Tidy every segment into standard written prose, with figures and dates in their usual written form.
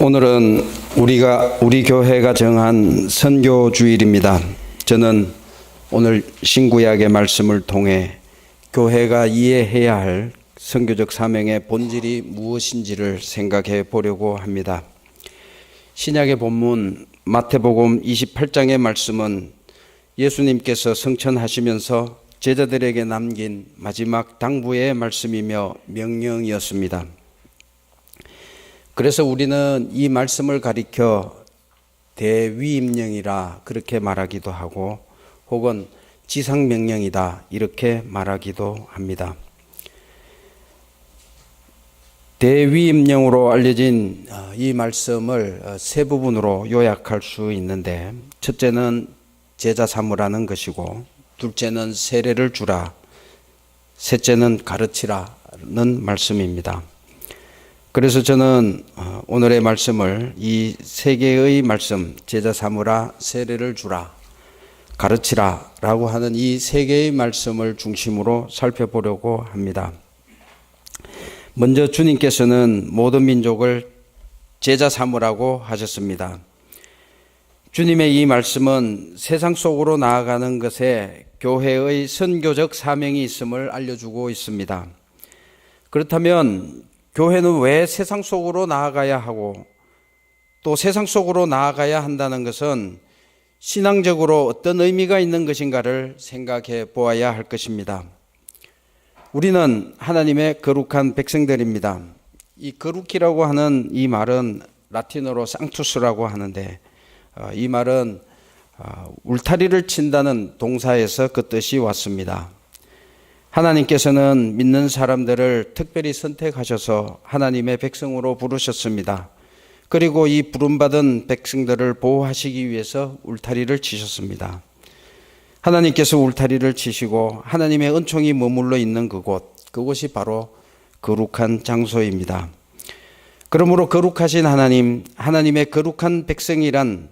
오늘은 우리 교회가 정한 선교 주일입니다. 저는 오늘 신구약의 말씀을 통해 교회가 이해해야 할 선교적 사명의 본질이 무엇인지를 생각해 보려고 합니다. 신약의 본문 마태복음 28장의 말씀은 예수님께서 성천하시면서 제자들에게 남긴 마지막 당부의 말씀이며 명령이었습니다. 그래서 우리는 이 말씀을 가리켜 대위임령이라 그렇게 말하기도 하고 혹은 지상명령이다 이렇게 말하기도 합니다. 대위임령으로 알려진 이 말씀을 세 부분으로 요약할 수 있는데, 첫째는 제자 삼으라는 것이고, 둘째는 세례를 주라, 셋째는 가르치라는 말씀입니다. 그래서 저는 오늘의 말씀을 이 세 개의 말씀, 제자 삼으라, 세례를 주라, 가르치라 라고 하는 이 세 개의 말씀을 중심으로 살펴보려고 합니다. 먼저 주님께서는 모든 민족을 제자 삼으라고 하셨습니다. 주님의 이 말씀은 세상 속으로 나아가는 것에 교회의 선교적 사명이 있음을 알려주고 있습니다. 그렇다면 교회는 왜 세상 속으로 나아가야 하고 또 세상 속으로 나아가야 한다는 것은 신앙적으로 어떤 의미가 있는 것인가를 생각해 보아야 할 것입니다. 우리는 하나님의 거룩한 백성들입니다. 이 거룩이라고 하는 이 말은 라틴어로 상투스라고 하는데, 이 말은 울타리를 친다는 동사에서 그 뜻이 왔습니다. 하나님께서는 믿는 사람들을 특별히 선택하셔서 하나님의 백성으로 부르셨습니다. 그리고 이 부름받은 백성들을 보호하시기 위해서 울타리를 치셨습니다. 하나님께서 울타리를 치시고 하나님의 은총이 머물러 있는 그곳이 바로 거룩한 장소입니다. 그러므로 거룩하신 하나님, 하나님의 거룩한 백성이란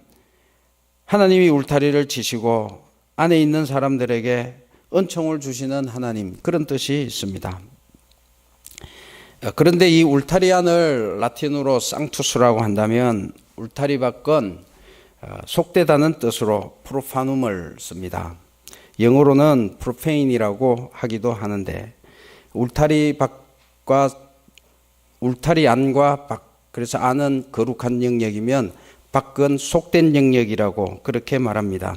하나님이 울타리를 치시고 안에 있는 사람들에게 은총을 주시는 하나님, 그런 뜻이 있습니다. 그런데 이 울타리 안을 라틴어로 상투스라고 한다면 울타리 밖은 속되다는 뜻으로 프로파눔을 씁니다. 영어로는 프로페인이라고 하기도 하는데, 울타리 안과 밖, 그래서 안은 거룩한 영역이면 밖은 속된 영역이라고 그렇게 말합니다.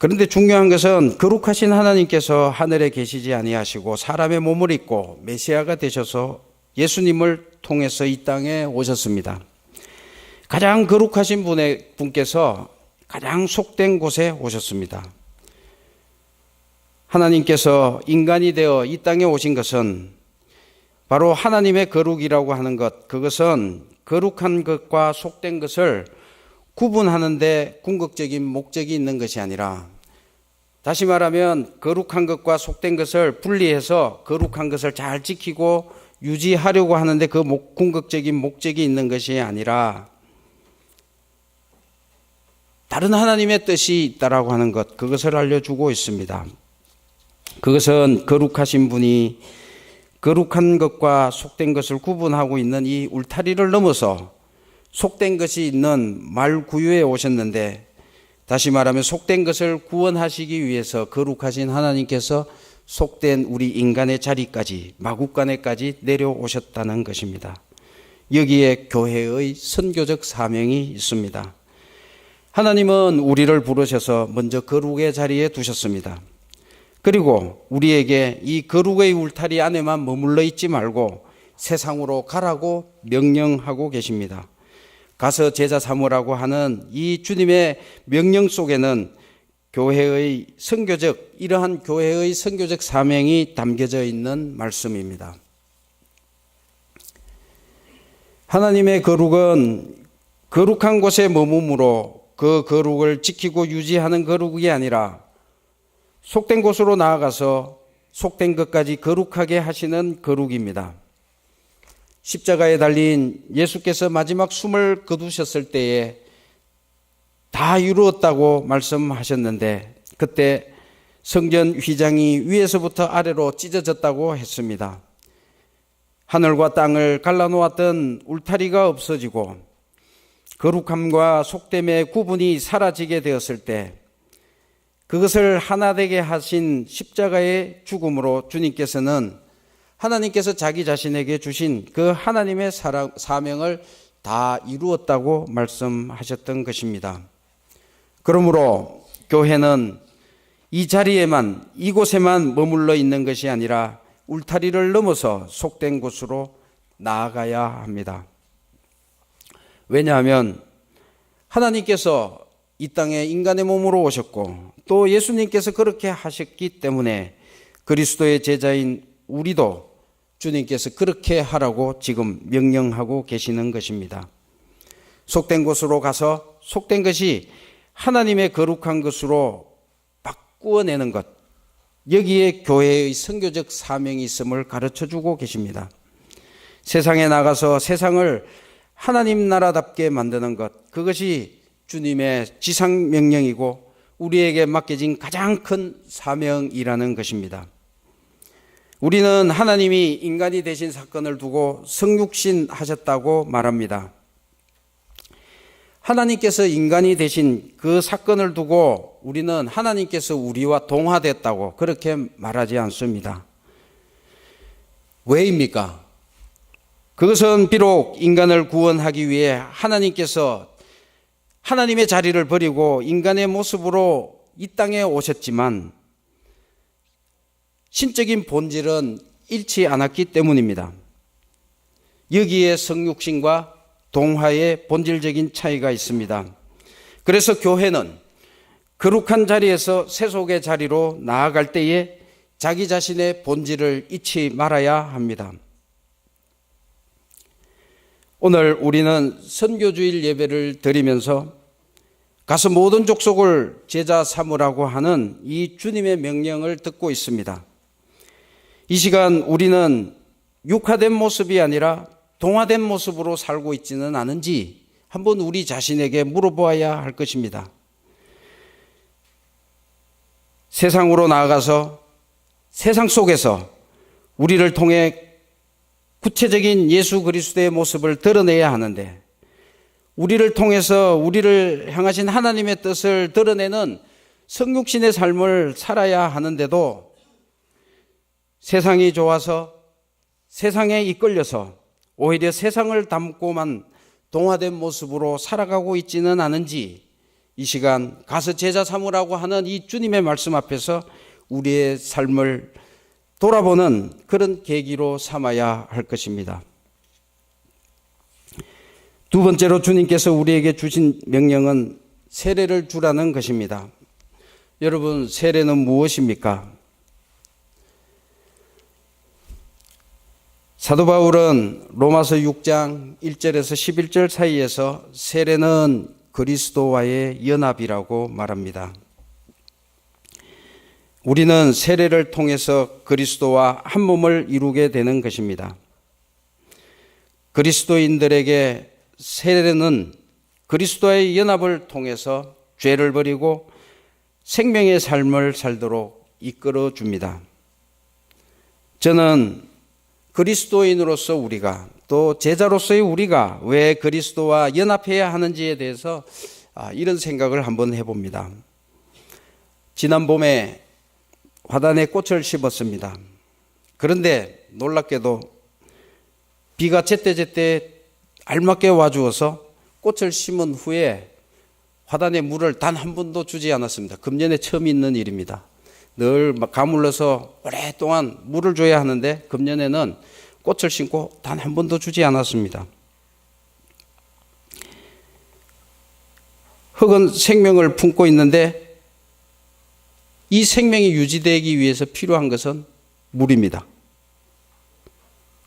그런데 중요한 것은 거룩하신 하나님께서 하늘에 계시지 아니하시고 사람의 몸을 입고 메시아가 되셔서 예수님을 통해서 이 땅에 오셨습니다. 가장 거룩하신 분께서 가장 속된 곳에 오셨습니다. 하나님께서 인간이 되어 이 땅에 오신 것은 바로 하나님의 거룩이라고 하는 것, 그것은 거룩한 것과 속된 것을 구분하는 데 궁극적인 목적이 있는 것이 아니라, 다시 말하면 거룩한 것과 속된 것을 분리해서 거룩한 것을 잘 지키고 유지하려고 하는데 그 궁극적인 목적이 있는 것이 아니라 다른 하나님의 뜻이 있다라고 하는 것, 그것을 알려주고 있습니다. 그것은 거룩하신 분이 거룩한 것과 속된 것을 구분하고 있는 이 울타리를 넘어서 속된 것이 있는 말구유에 오셨는데, 다시 말하면 속된 것을 구원하시기 위해서 거룩하신 하나님께서 속된 우리 인간의 자리까지, 마구간에까지 내려오셨다는 것입니다. 여기에 교회의 선교적 사명이 있습니다. 하나님은 우리를 부르셔서 먼저 거룩의 자리에 두셨습니다. 그리고 우리에게 이 거룩의 울타리 안에만 머물러 있지 말고 세상으로 가라고 명령하고 계십니다. 가서 제자 삼으라고 하는 이 주님의 명령 속에는 이러한 교회의 선교적 사명이 담겨져 있는 말씀입니다. 하나님의 거룩은 거룩한 곳에 머금으로 그 거룩을 지키고 유지하는 거룩이 아니라 속된 곳으로 나아가서 속된 것까지 거룩하게 하시는 거룩입니다. 십자가에 달린 예수께서 마지막 숨을 거두셨을 때에 다 이루었다고 말씀하셨는데, 그때 성전 휘장이 위에서부터 아래로 찢어졌다고 했습니다. 하늘과 땅을 갈라놓았던 울타리가 없어지고 거룩함과 속됨의 구분이 사라지게 되었을 때 그것을 하나 되게 하신 십자가의 죽음으로 주님께서는 하나님께서 자기 자신에게 주신 그 하나님의 사명을 다 이루었다고 말씀하셨던 것입니다. 그러므로 교회는 이 자리에만, 이곳에만 머물러 있는 것이 아니라 울타리를 넘어서 속된 곳으로 나아가야 합니다. 왜냐하면 하나님께서 이 땅에 인간의 몸으로 오셨고 또 예수님께서 그렇게 하셨기 때문에 그리스도의 제자인 우리도 주님께서 그렇게 하라고 지금 명령하고 계시는 것입니다. 속된 곳으로 가서 속된 것이 하나님의 거룩한 것으로 바꾸어내는 것, 여기에 교회의 선교적 사명이 있음을 가르쳐주고 계십니다. 세상에 나가서 세상을 하나님 나라답게 만드는 것, 그것이 주님의 지상 명령이고 우리에게 맡겨진 가장 큰 사명이라는 것입니다. 우리는 하나님이 인간이 되신 사건을 두고 성육신 하셨다고 말합니다. 하나님께서 인간이 되신 그 사건을 두고 우리는 하나님께서 우리와 동화됐다고 그렇게 말하지 않습니다. 왜입니까? 그것은 비록 인간을 구원하기 위해 하나님께서 하나님의 자리를 버리고 인간의 모습으로 이 땅에 오셨지만 신적인 본질은 잃지 않았기 때문입니다. 여기에 성육신과 동화의 본질적인 차이가 있습니다. 그래서 교회는 거룩한 자리에서 세속의 자리로 나아갈 때에 자기 자신의 본질을 잊지 말아야 합니다. 오늘 우리는 선교주일 예배를 드리면서 가서 모든 족속을 제자 삼으라고 하는 이 주님의 명령을 듣고 있습니다. 이 시간 우리는 육화된 모습이 아니라 동화된 모습으로 살고 있지는 않은지 한번 우리 자신에게 물어보아야 할 것입니다. 세상으로 나아가서 세상 속에서 우리를 통해 구체적인 예수 그리스도의 모습을 드러내야 하는데 우리를 통해서 우리를 향하신 하나님의 뜻을 드러내는 성육신의 삶을 살아야 하는데도 세상이 좋아서 세상에 이끌려서 오히려 세상을 닮고만 동화된 모습으로 살아가고 있지는 않은지 이 시간 가서 제자 삼으라고 하는 이 주님의 말씀 앞에서 우리의 삶을 돌아보는 그런 계기로 삼아야 할 것입니다. 두 번째로 주님께서 우리에게 주신 명령은 세례를 주라는 것입니다. 여러분, 세례는 무엇입니까? 사도 바울은 로마서 6장 1절에서 11절 사이에서 세례는 그리스도와의 연합이라고 말합니다. 우리는 세례를 통해서 그리스도와 한 몸을 이루게 되는 것입니다. 그리스도인들에게 세례는 그리스도의 연합을 통해서 죄를 버리고 생명의 삶을 살도록 이끌어 줍니다. 저는 그리스도인으로서 우리가 또 제자로서의 우리가 왜 그리스도와 연합해야 하는지에 대해서 이런 생각을 한번 해봅니다. 지난 봄에 화단에 꽃을 심었습니다. 그런데 놀랍게도 비가 제때제때 알맞게 와주어서 꽃을 심은 후에 화단에 물을 단 한 번도 주지 않았습니다. 금년에 처음 있는 일입니다. 늘 가물러서 오랫동안 물을 줘야 하는데 금년에는 꽃을 심고 단 한 번도 주지 않았습니다. 흙은 생명을 품고 있는데 이 생명이 유지되기 위해서 필요한 것은 물입니다.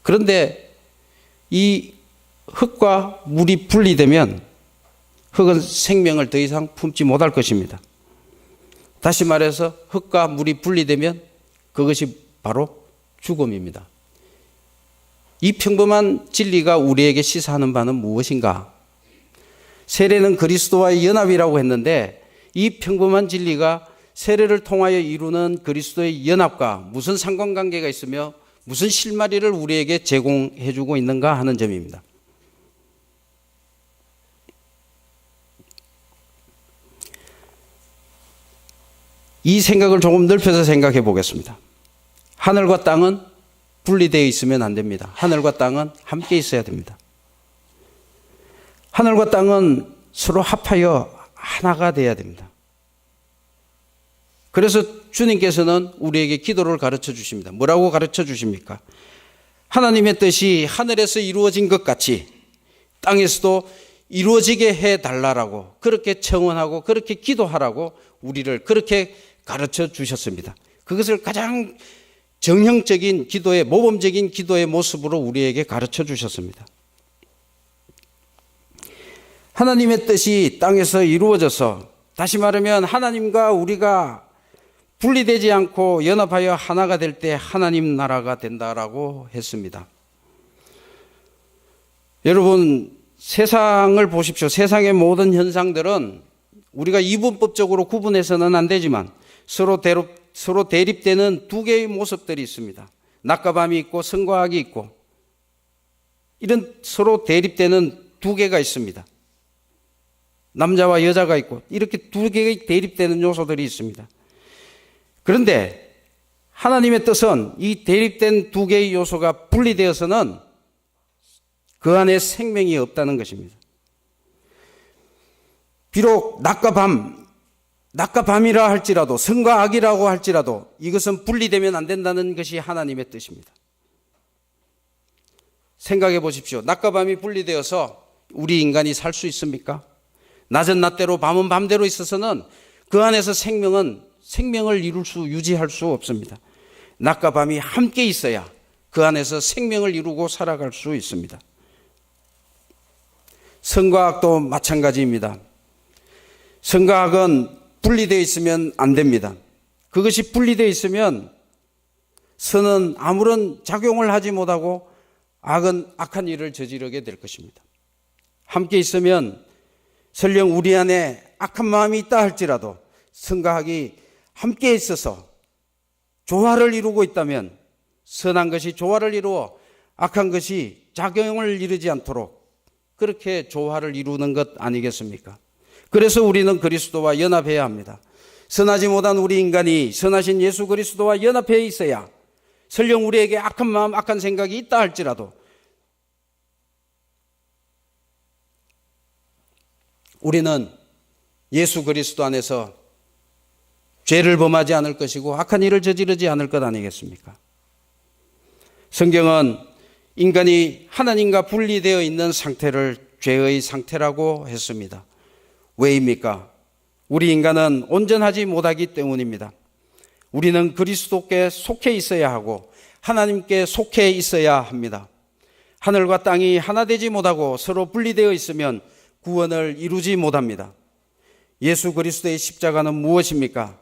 그런데 이 흙과 물이 분리되면 흙은 생명을 더 이상 품지 못할 것입니다. 다시 말해서 흙과 물이 분리되면 그것이 바로 죽음입니다. 이 평범한 진리가 우리에게 시사하는 바는 무엇인가? 세례는 그리스도와의 연합이라고 했는데 이 평범한 진리가 세례를 통하여 이루는 그리스도의 연합과 무슨 상관관계가 있으며 무슨 실마리를 우리에게 제공해 주고 있는가 하는 점입니다. 이 생각을 조금 넓혀서 생각해 보겠습니다. 하늘과 땅은 분리되어 있으면 안 됩니다. 하늘과 땅은 함께 있어야 됩니다. 하늘과 땅은 서로 합하여 하나가 되어야 됩니다. 그래서 주님께서는 우리에게 기도를 가르쳐 주십니다. 뭐라고 가르쳐 주십니까? 하나님의 뜻이 하늘에서 이루어진 것 같이 땅에서도 이루어지게 해달라고 그렇게 청원하고 그렇게 기도하라고 우리를 그렇게 가르쳐 주셨습니다. 그것을 가장 정형적인 기도의 모범적인 기도의 모습으로 우리에게 가르쳐 주셨습니다. 하나님의 뜻이 땅에서 이루어져서 다시 말하면 하나님과 우리가 분리되지 않고 연합하여 하나가 될 때 하나님 나라가 된다라고 했습니다. 여러분 세상을 보십시오. 세상의 모든 현상들은 우리가 이분법적으로 구분해서는 안 되지만 서로 대립되는 두 개의 모습들이 있습니다. 낮과 밤이 있고 선과 악이 있고 이런 서로 대립되는 두 개가 있습니다. 남자와 여자가 있고 이렇게 두 개의 대립되는 요소들이 있습니다. 그런데 하나님의 뜻은 이 대립된 두 개의 요소가 분리되어서는 그 안에 생명이 없다는 것입니다. 비록 낮과 밤이라 할지라도 선과 악이라고 할지라도 이것은 분리되면 안 된다는 것이 하나님의 뜻입니다. 생각해 보십시오. 낮과 밤이 분리되어서 우리 인간이 살 수 있습니까? 낮은 낮대로 밤은 밤대로 있어서는 그 안에서 생명을 유지할 수 없습니다. 낮과 밤이 함께 있어야 그 안에서 생명을 이루고 살아갈 수 있습니다. 선과 악도 마찬가지입니다. 선과 악은 분리되어 있으면 안 됩니다. 그것이 분리되어 있으면 선은 아무런 작용을 하지 못하고 악은 악한 일을 저지르게 될 것입니다. 함께 있으면 설령 우리 안에 악한 마음이 있다 할지라도 선과 악이 함께 있어서 조화를 이루고 있다면 선한 것이 조화를 이루어 악한 것이 작용을 이루지 않도록 그렇게 조화를 이루는 것 아니겠습니까? 그래서 우리는 그리스도와 연합해야 합니다. 선하지 못한 우리 인간이 선하신 예수 그리스도와 연합해 있어야 설령 우리에게 악한 마음, 악한 생각이 있다 할지라도 우리는 예수 그리스도 안에서 죄를 범하지 않을 것이고 악한 일을 저지르지 않을 것 아니겠습니까? 성경은 인간이 하나님과 분리되어 있는 상태를 죄의 상태라고 했습니다. 왜입니까? 우리 인간은 온전하지 못하기 때문입니다. 우리는 그리스도께 속해 있어야 하고 하나님께 속해 있어야 합니다. 하늘과 땅이 하나 되지 못하고 서로 분리되어 있으면 구원을 이루지 못합니다. 예수 그리스도의 십자가는 무엇입니까?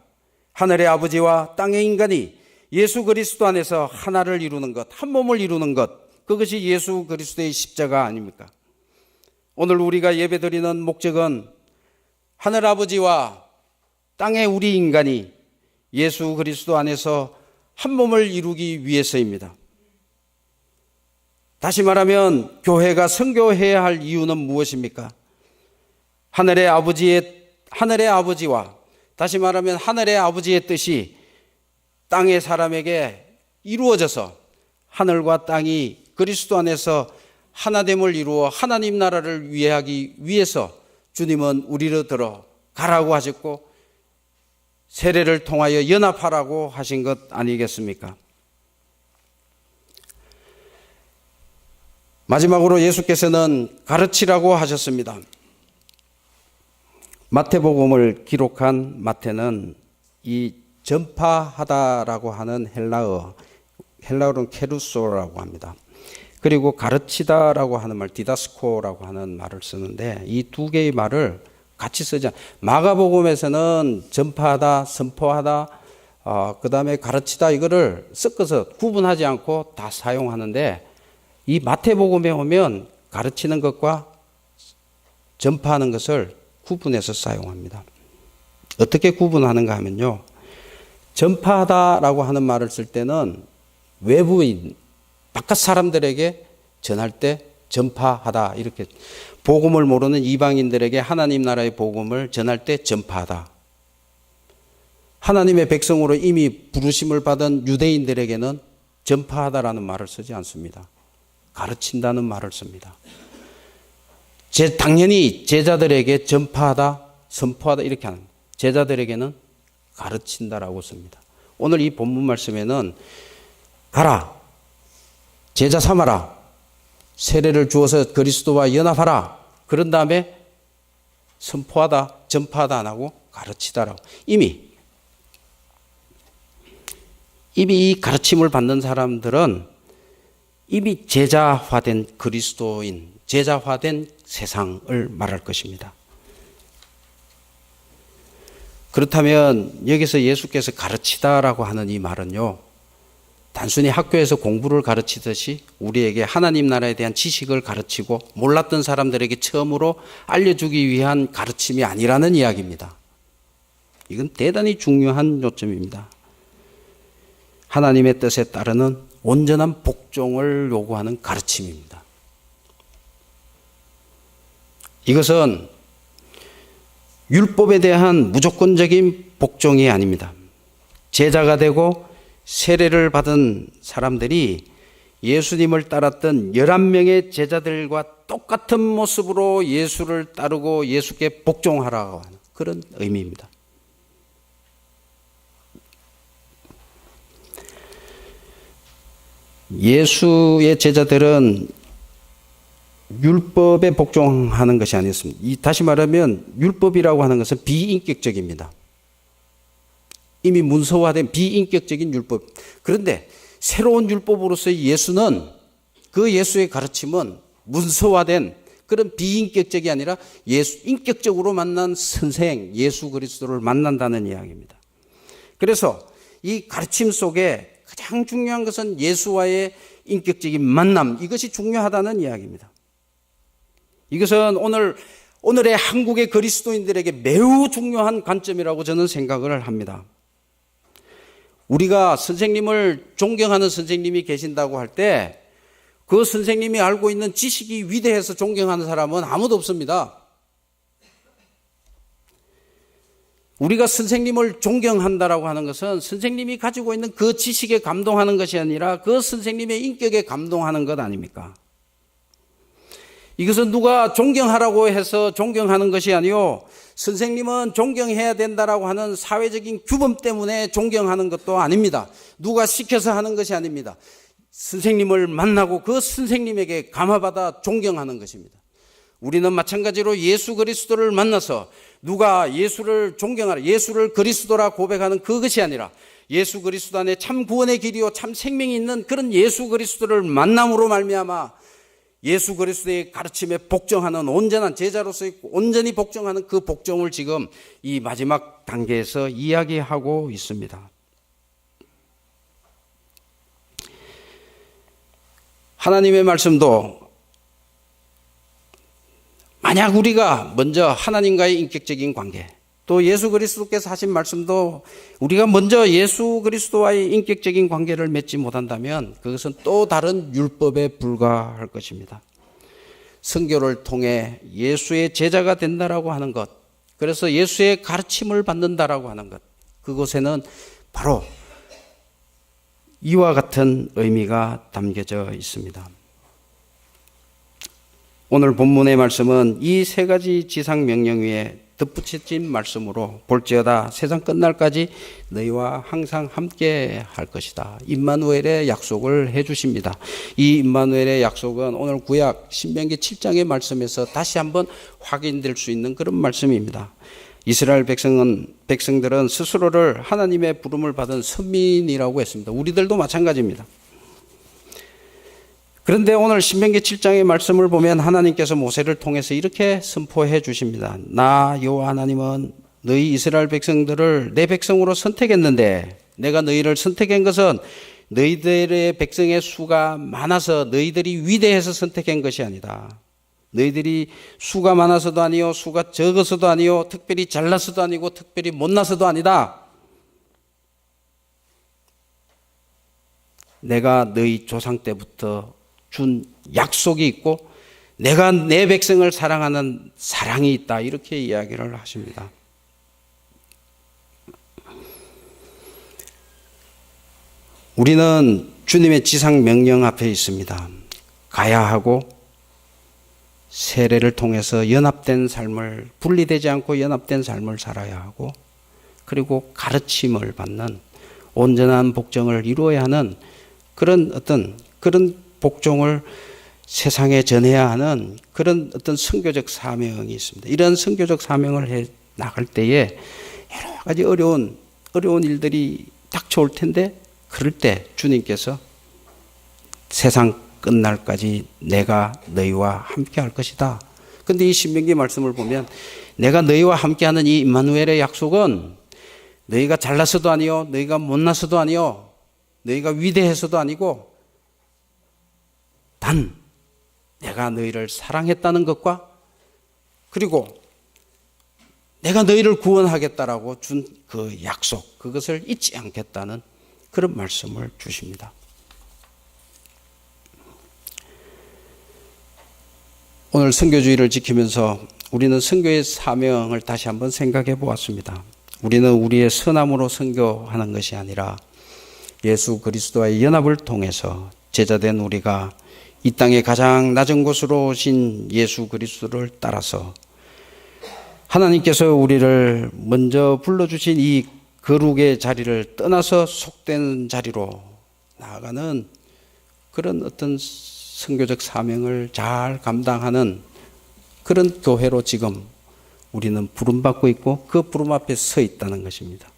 하늘의 아버지와 땅의 인간이 예수 그리스도 안에서 하나를 이루는 것, 한 몸을 이루는 것, 그것이 예수 그리스도의 십자가 아닙니까? 오늘 우리가 예배드리는 목적은 하늘 아버지와 땅의 우리 인간이 예수 그리스도 안에서 한 몸을 이루기 위해서입니다. 다시 말하면 교회가 선교해야 할 이유는 무엇입니까? 하늘의 아버지와 다시 말하면 하늘의 아버지의 뜻이 땅의 사람에게 이루어져서 하늘과 땅이 그리스도 안에서 하나됨을 이루어 하나님 나라를 위하기 위해서 주님은 우리를 들어 가라고 하셨고 세례를 통하여 연합하라고 하신 것 아니겠습니까? 마지막으로 예수께서는 가르치라고 하셨습니다. 마태복음을 기록한 마태는 이 전파하다라고 하는 헬라어로는 케루소라고 합니다. 그리고 가르치다라고 하는 말, 디다스코라고 하는 말을 쓰는데 이 두 개의 말을 같이 쓰자. 마가복음에서는 전파하다, 선포하다, 그 다음에 가르치다 이거를 섞어서 구분하지 않고 다 사용하는데 이 마태복음에 오면 가르치는 것과 전파하는 것을 구분해서 사용합니다. 어떻게 구분하는가 하면요. 전파하다라고 하는 말을 쓸 때는 외부인, 바깥 사람들에게 전할 때 전파하다. 이렇게 복음을 모르는 이방인들에게 하나님 나라의 복음을 전할 때 전파하다. 하나님의 백성으로 이미 부르심을 받은 유대인들에게는 전파하다라는 말을 쓰지 않습니다. 가르친다는 말을 씁니다. 당연히 제자들에게 전파하다, 선포하다 이렇게 하는 거예요. 제자들에게는 가르친다라고 씁니다. 오늘 이 본문 말씀에는 가라, 제자 삼아라, 세례를 주어서 그리스도와 연합하라. 그런 다음에 선포하다, 전파하다 안 하고 가르치다라고. 이미 이 가르침을 받는 사람들은 이미 제자화된 그리스도인, 제자화된 세상을 말할 것입니다. 그렇다면 여기서 예수께서 가르치다라고 하는 이 말은요, 단순히 학교에서 공부를 가르치듯이 우리에게 하나님 나라에 대한 지식을 가르치고 몰랐던 사람들에게 처음으로 알려주기 위한 가르침이 아니라는 이야기입니다. 이건 대단히 중요한 요점입니다. 하나님의 뜻에 따르는 온전한 복종을 요구하는 가르침입니다. 이것은 율법에 대한 무조건적인 복종이 아닙니다. 제자가 되고 세례를 받은 사람들이 예수님을 따랐던 11명의 제자들과 똑같은 모습으로 예수를 따르고 예수께 복종하라고 하는 그런 의미입니다. 예수의 제자들은 율법에 복종하는 것이 아니었습니다. 다시 말하면 율법이라고 하는 것은 비인격적입니다. 이미 문서화된 비인격적인 율법. 그런데 새로운 율법으로서의 예수는, 그 예수의 가르침은 문서화된 그런 비인격적이 아니라 인격적으로 만난 선생 예수 그리스도를 만난다는 이야기입니다. 그래서 이 가르침 속에 가장 중요한 것은 예수와의 인격적인 만남, 이것이 중요하다는 이야기입니다. 이것은 오늘의 한국의 그리스도인들에게 매우 중요한 관점이라고 저는 생각을 합니다. 우리가 선생님을 존경하는 선생님이 계신다고 할 때 그 선생님이 알고 있는 지식이 위대해서 존경하는 사람은 아무도 없습니다. 우리가 선생님을 존경한다라고 하는 것은 선생님이 가지고 있는 그 지식에 감동하는 것이 아니라 그 선생님의 인격에 감동하는 것 아닙니까? 이것은 누가 존경하라고 해서 존경하는 것이 아니요, 선생님은 존경해야 된다라고 하는 사회적인 규범 때문에 존경하는 것도 아닙니다. 누가 시켜서 하는 것이 아닙니다. 선생님을 만나고 그 선생님에게 감화받아 존경하는 것입니다. 우리는 마찬가지로 예수 그리스도를 만나서 누가 예수를 존경하라, 예수를 그리스도라 고백하는 그것이 아니라 예수 그리스도 안에 참 구원의 길이요 참 생명이 있는 그런 예수 그리스도를 만남으로 말미암아 예수 그리스도의 가르침에 복종하는 온전한 제자로서 온전히 복종하는 그 복종을 지금 이 마지막 단계에서 이야기하고 있습니다. 하나님의 말씀도 만약 우리가 먼저 하나님과의 인격적인 관계, 또 예수 그리스도께서 하신 말씀도 우리가 먼저 예수 그리스도와의 인격적인 관계를 맺지 못한다면 그것은 또 다른 율법에 불과할 것입니다. 선교를 통해 예수의 제자가 된다라고 하는 것, 그래서 예수의 가르침을 받는다라고 하는 것, 그곳에는 바로 이와 같은 의미가 담겨져 있습니다. 오늘 본문의 말씀은 이 세 가지 지상 명령 위에 덧붙여진 말씀으로 볼지어다 세상 끝날까지 너희와 항상 함께 할 것이다. 임마누엘의 약속을 해 주십니다. 이 임마누엘의 약속은 오늘 구약 신명기 7장의 말씀에서 다시 한번 확인될 수 있는 그런 말씀입니다. 이스라엘 백성들은 스스로를 하나님의 부름을 받은 선민이라고 했습니다. 우리들도 마찬가지입니다. 그런데 오늘 신명기 7장의 말씀을 보면 하나님께서 모세를 통해서 이렇게 선포해 주십니다. 나 여호와 하나님은 너희 이스라엘 백성들을 내 백성으로 선택했는데 내가 너희를 선택한 것은 너희들의 백성의 수가 많아서 너희들이 위대해서 선택한 것이 아니다. 너희들이 수가 많아서도 아니요 수가 적어서도 아니요 특별히 잘나서도 아니고 특별히 못나서도 아니다. 내가 너희 조상 때부터 준 약속이 있고 내가 내 백성을 사랑하는 사랑이 있다. 이렇게 이야기를 하십니다. 우리는 주님의 지상 명령 앞에 있습니다. 가야 하고 세례를 통해서 연합된 삶을, 분리되지 않고 연합된 삶을 살아야 하고, 그리고 가르침을 받는 온전한 복종을 이루어야 하는 그런 복종을 세상에 전해야 하는 그런 어떤 선교적 사명이 있습니다. 이런 선교적 사명을 해 나갈 때에 여러 가지 어려운 일들이 닥쳐올 텐데, 그럴 때 주님께서 세상 끝날까지 내가 너희와 함께 할 것이다. 그런데 이 신명기 말씀을 보면 내가 너희와 함께하는 이 임마누엘의 약속은 너희가 잘나서도 아니요, 너희가 못나서도 아니요, 너희가 위대해서도 아니고 단 내가 너희를 사랑했다는 것과, 그리고 내가 너희를 구원하겠다라고 준 그 약속, 그것을 잊지 않겠다는 그런 말씀을 주십니다. 오늘 선교주의를 지키면서 우리는 선교의 사명을 다시 한번 생각해 보았습니다. 우리는 우리의 선함으로 선교하는 것이 아니라 예수 그리스도와의 연합을 통해서 제자된 우리가 이 땅의 가장 낮은 곳으로 오신 예수 그리스도를 따라서 하나님께서 우리를 먼저 불러주신 이 거룩의 자리를 떠나서 속된 자리로 나아가는 그런 어떤 선교적 사명을 잘 감당하는 그런 교회로 지금 우리는 부름받고 있고 그 부름 앞에 서 있다는 것입니다.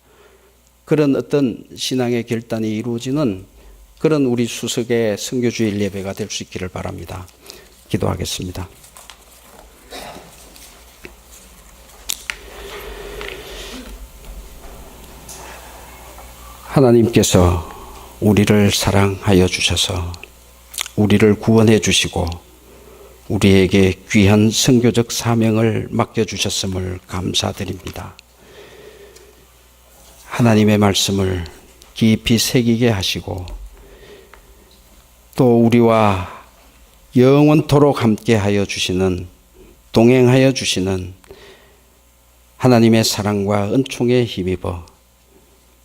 그런 어떤 신앙의 결단이 이루어지는 그런 우리 수석의 선교주일 예배가 될 수 있기를 바랍니다. 기도하겠습니다. 하나님께서 우리를 사랑하여 주셔서 우리를 구원해 주시고 우리에게 귀한 선교적 사명을 맡겨주셨음을 감사드립니다. 하나님의 말씀을 깊이 새기게 하시고 또 우리와 영원토록 함께하여 주시는, 동행하여 주시는 하나님의 사랑과 은총에 힘입어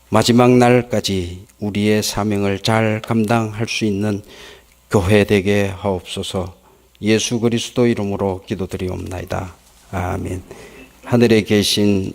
마지막 날까지 우리의 사명을 잘 감당할 수 있는 교회 되게 하옵소서. 예수 그리스도 이름으로 기도드리옵나이다. 아멘. 하늘에 계신